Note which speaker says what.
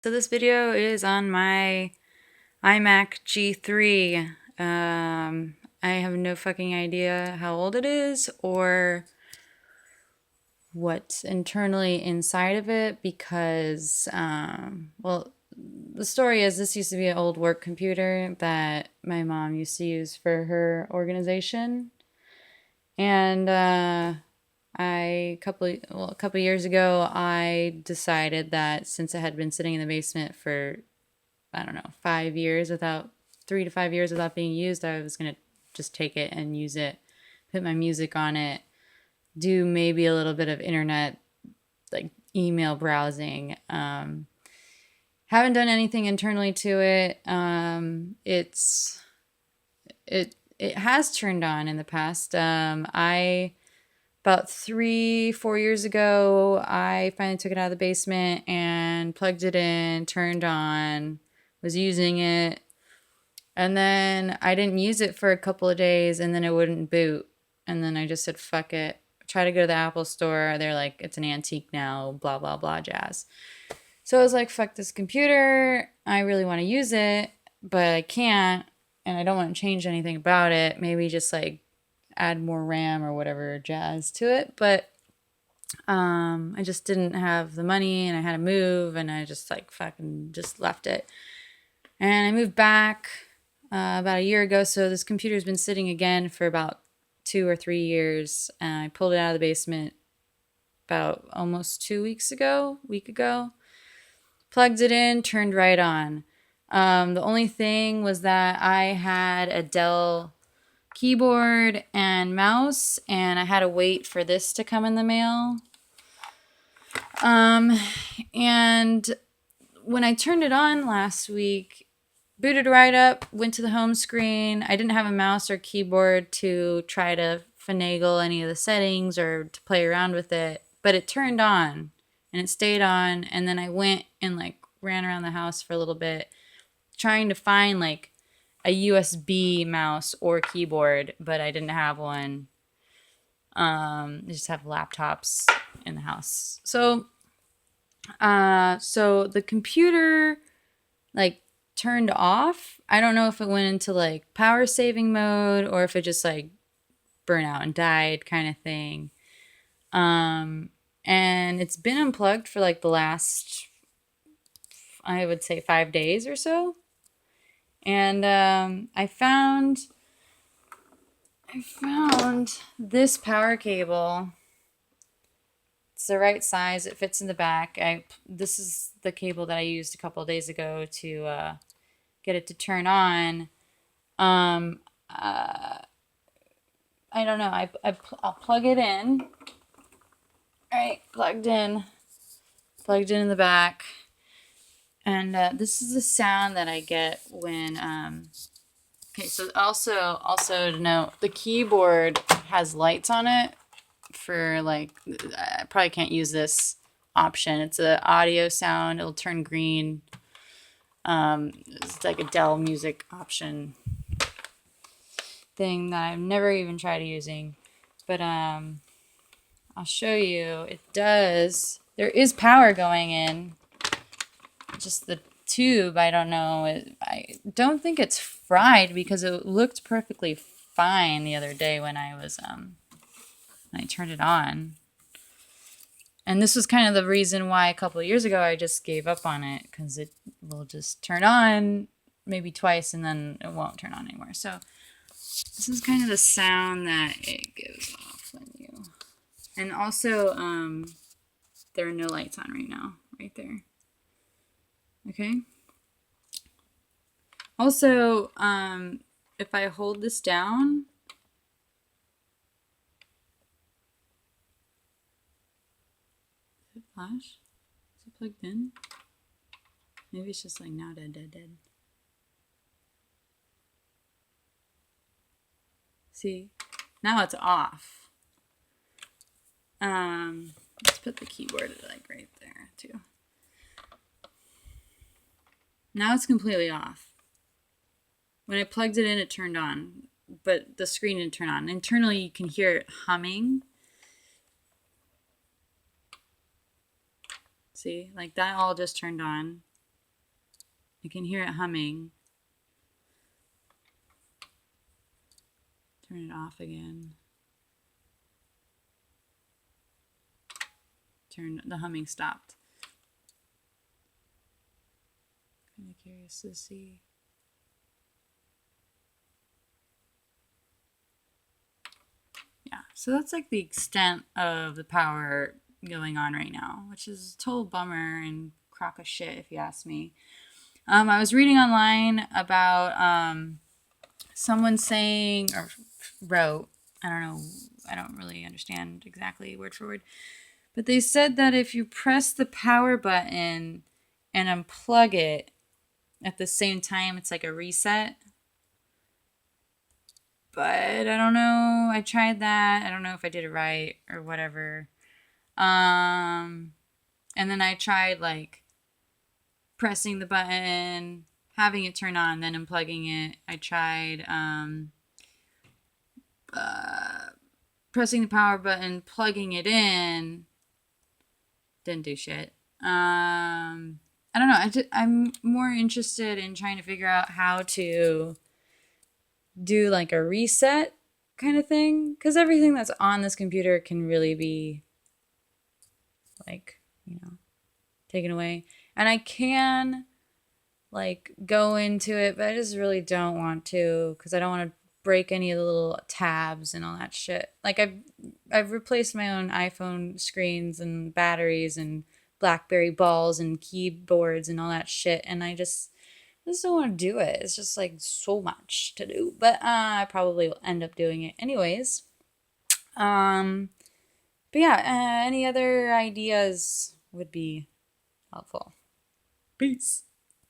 Speaker 1: So this video is on my iMac G3. I have no fucking idea how old it is or what's internally inside of it because, well, the story is this used to be an old work computer that my mom used to use for her organization. And a couple years ago, I decided that since it had been sitting in the basement for, I don't know, 5 years without 3 to 5 years without being used, I was gonna just take it and use it, put my music on it, do maybe a little bit of internet, like email browsing. Haven't done anything internally to it. It has turned on in the past. I About 3, 4 years ago, I finally took it out of the basement and plugged it in, turned on, was using it, and then I didn't use it for a couple of days, and then it wouldn't boot. And then I just said, fuck it. Try to go to the Apple store. They're like, it's an antique now, blah, blah, blah, jazz. So I was like, fuck this computer. I really want to use it, but I can't, and I don't want to change anything about it. Maybe just like add more RAM or whatever jazz to it. But I just didn't have the money and I had to move, and I just like fucking just left it. And I moved back about a year ago. So this computer's been sitting again for about 2 or 3 years. And I pulled it out of the basement about almost 2 weeks ago, week ago. Plugged it in, turned right on. The only thing was that I had a Dell keyboard and mouse, and I had to wait for this to come in the mail. And when I turned it on last week, booted right up, went to the home screen. I didn't have a mouse or keyboard to try to finagle any of the settings or to play around with it, but it turned on and it stayed on. And then I went and like ran around the house for a little bit trying to find like a USB mouse or keyboard, but I didn't have one. I just have laptops in the house. So the computer like turned off. I don't know if it went into like power saving mode or if it just like burnt out and died kind of thing. And it's been unplugged for like the last, I would say, 5 days or so. And I found this power cable. It's the right size. It fits in the back. This is the cable that I used a couple of days ago to get it to turn on. I don't know. I'll plug it in. All right, plugged in in the back. And this is the sound that I get when. Okay, so also to note, the keyboard has lights on it for like. I probably can't use this option. It's an audio sound. It'll turn green. It's like a Dell music option thing that I've never even tried using, but I'll show you. It does. There is power going in. Just the tube, I don't know. I don't think it's fried because it looked perfectly fine the other day when I turned it on. And this was kind of the reason why a couple of years ago I just gave up on it, because it will just turn on maybe twice and then it won't turn on anymore. So this is kind of the sound that it gives off when you. And also, there are no lights on right now, right there. Okay. Also, if I hold this down, does it flash? Is it plugged in? Maybe it's just like now dead. See, now it's off. Let's put the keyboard like right there too. Now it's completely off. When I plugged it in, it turned on, but the screen didn't turn on. Internally, you can hear it humming. See, like that all just turned on. I can hear it humming. Turn it off again. The humming stopped. Kind of curious to see. Yeah, so that's like the extent of the power going on right now, which is a total bummer and crock of shit if you ask me. I was reading online about someone saying, or wrote, I don't know, I don't really understand exactly word for word, but they said that if you press the power button and unplug it at the same time, it's like a reset. But I don't know. I tried that. I don't know if I did it right or whatever. And then I tried like pressing the button, having it turn on, then unplugging it. I tried pressing the power button, plugging it in. Didn't do shit. I don't know. I'm more interested in trying to figure out how to do like a reset kind of thing, because everything that's on this computer can really be like, taken away. And I can like go into it, but I just really don't want to, because I don't want to break any of the little tabs and all that shit. Like I've replaced my own iPhone screens and batteries and BlackBerry balls and keyboards and all that shit, and I just don't want to do it. It's just like so much to do, but I probably will end up doing it anyways. Um, but yeah, any other ideas would be helpful. Peace.